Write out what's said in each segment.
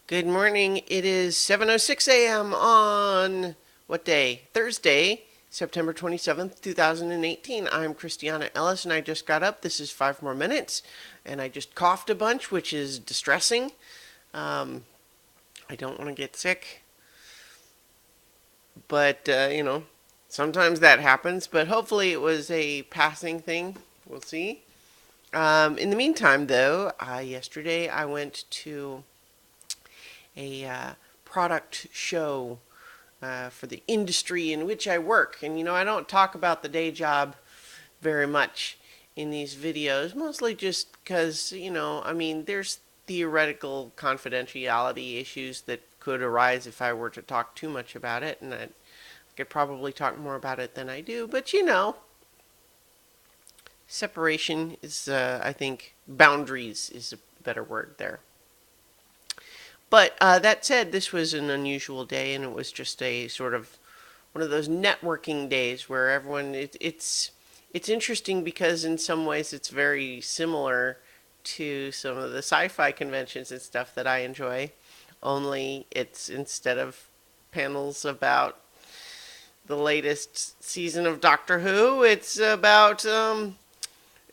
Good morning. It is 7:06 a.m. on what day? Thursday, September 27th, 2018. I'm Christiana Ellis and I just got up. This is 5 more minutes and I just coughed a bunch, which is distressing. Um, I don't want to get sick, but sometimes that happens, but hopefully it was a passing thing. We'll see. In the meantime, though, yesterday I went to a product show for the industry in which I work. And I don't talk about the day job very much in these videos, mostly just because, there's theoretical confidentiality issues that could arise if I were to talk too much about it, and I could probably talk more about it than I do. But, separation is, I think, boundaries is a better word there. But that said, this was an unusual day, and it was just a sort of one of those networking days where everyone it's interesting because in some ways it's very similar to some of the sci-fi conventions and stuff that I enjoy. Only it's instead of panels about the latest season of Doctor Who, it's about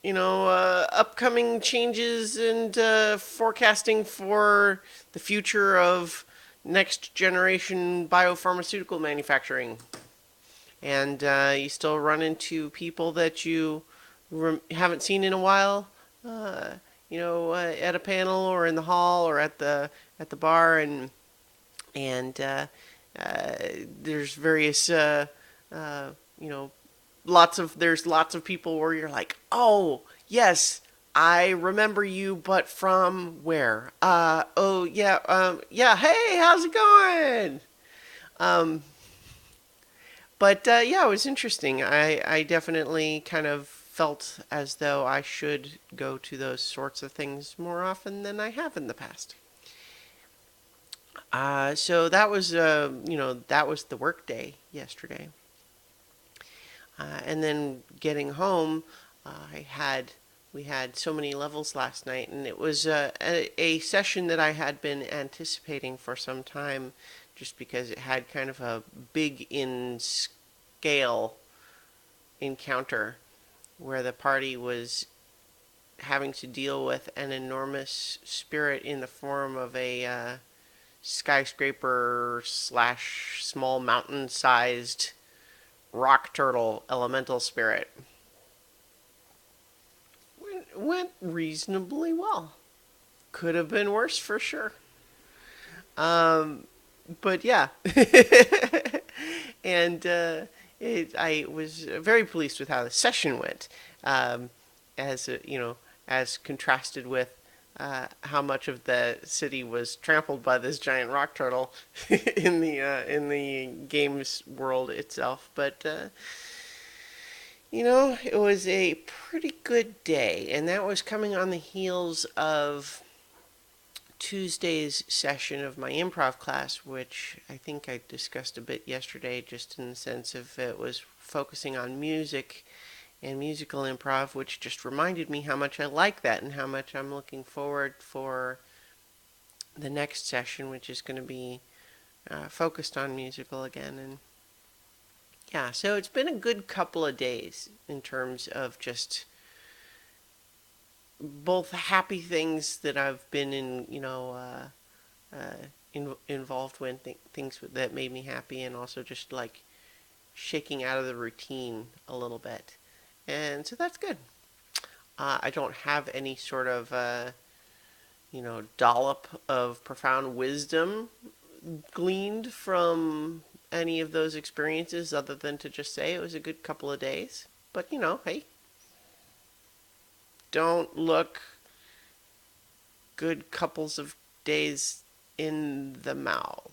upcoming changes and forecasting for the future of next generation biopharmaceutical manufacturing. And you still run into people that you haven't seen in a while, at a panel or in the hall or at the bar, and there's various uh, you know there's lots of people where you're like, oh yes, I remember you, but from where? Oh yeah, yeah. Hey, how's it going? Um, but yeah, it was interesting. I definitely kind of felt as though I should go to those sorts of things more often than I have in the past. So that was that was the work day yesterday. And then getting home, I had we had so many levels last night, and it was a session that I had been anticipating for some time, just because it had kind of a big in scale encounter where the party was having to deal with an enormous spirit in the form of a skyscraper slash small mountain sized rock turtle elemental spirit. Went reasonably well. Could have been worse for sure. Um, but yeah, and I was very pleased with how the session went, as as contrasted with how much of the city was trampled by this giant rock turtle in the games world itself. But it was a pretty good day, and that was coming on the heels of Tuesday's session of my improv class, which I think I discussed a bit yesterday, just in the sense of it was focusing on music and musical improv, which just reminded me how much I like that and how much I'm looking forward for the next session, which is going to be focused on musical again. And yeah, so it's been a good couple of days in terms of just both happy things that I've been involved with, things that made me happy, and also just like shaking out of the routine a little bit. And so that's good. I don't have any sort of, dollop of profound wisdom gleaned from any of those experiences other than to just say it was a good couple of days. But, hey, don't look good couples of days in the mouth.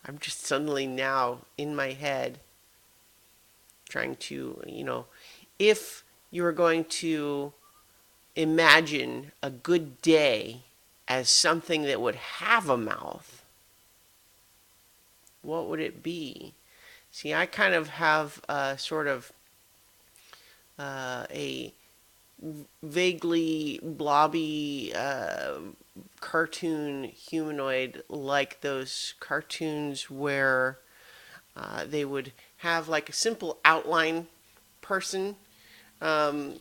I'm just suddenly now in my head trying to, if you were going to imagine a good day as something that would have a mouth, what would it be? See, I kind of have a sort of a vaguely blobby cartoon humanoid, like those cartoons where they would have like a simple outline person, um,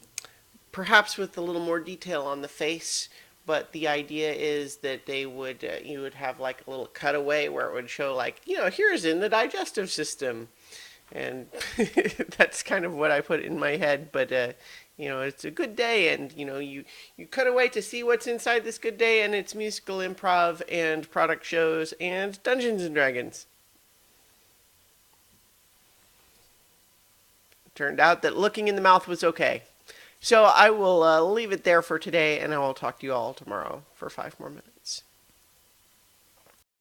perhaps with a little more detail on the face. But the idea is that they would you would have like a little cutaway where it would show like, here's in the digestive system, and that's kind of what I put in my head. But it's a good day, and you cut away to see what's inside this good day, and it's musical improv and product shows and Dungeons and Dragons. Turned out that looking in the mouth was okay. So I will leave it there for today, and I will talk to you all tomorrow for 5 more minutes.